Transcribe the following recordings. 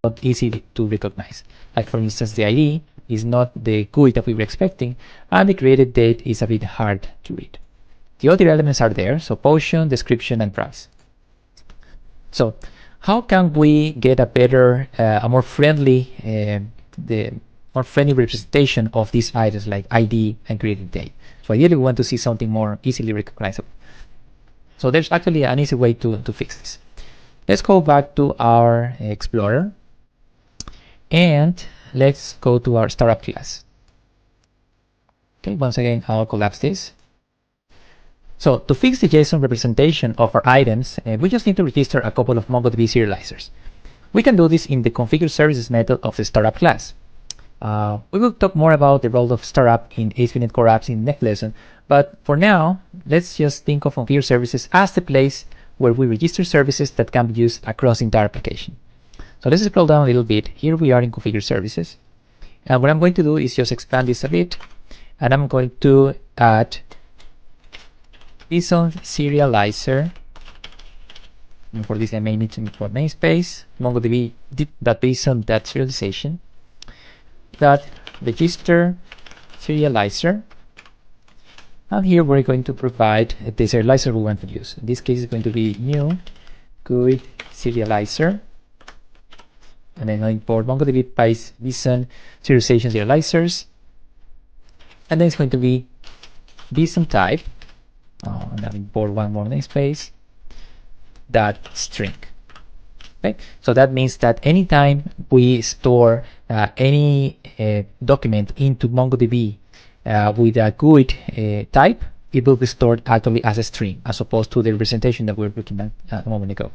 not easy to recognize. Like for instance, the ID is not the GUID that we were expecting, and the created date is a bit hard to read. The other elements are there, so potion, description, and price. So how can we get a better, a more friendly, representation of these items like ID and created date? So ideally we want to see something more easily recognizable. So there's actually an easy way to fix this. Let's go back to our Explorer and let's go to our startup class. Okay, once again, I'll collapse this. So to fix the JSON representation of our items, we just need to register a couple of MongoDB serializers. We can do this in the configure services method of the startup class. We will talk more about the role of startup in ASP.NET Core Apps in next lesson, but for now, let's just think of configure services as the place where we register services that can be used across the entire application. So let's scroll down a little bit. Here we are in configure services. And what I'm going to do is just expand this a bit, and I'm going to add JSON serializer. And for this, I may need to import namespace, MongoDB.json.serialization, that register serializer. And here we're going to provide the serializer we want to use. In this case, it's going to be new GUID serializer. And then I'll import MongoDB JSON serialization serializers. And then it's going to be JSON type. And I'll import one more namespace, that string. Okay, so that means that anytime we store any document into MongoDB with a GUID type, it will be stored actually as a string, as opposed to the representation that we were looking at a moment ago.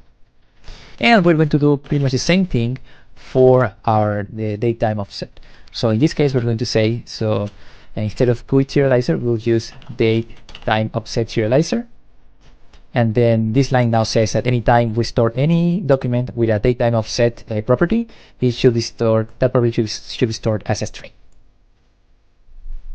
And we're going to do pretty much the same thing for our datetime offset. So in this case, we're going to say, so instead of GUID serializer, we'll use datetime offset serializer. And then this line now says that anytime we store any document with a datetime offset property, it should be stored, that property should be stored as a string.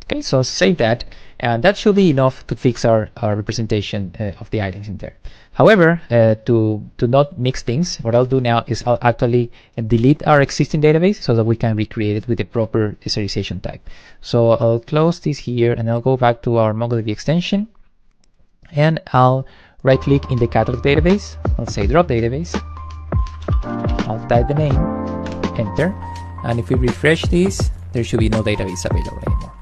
Okay, so save that, and that should be enough to fix our representation of the items in there. However, to not mix things, what I'll do now is I'll actually delete our existing database so that we can recreate it with the proper serialization type. So I'll close this here, and I'll go back to our MongoDB extension, and I'll right click in the catalog database. I'll say drop database. I'll type the name, enter, and if we refresh this, there should be no database available anymore.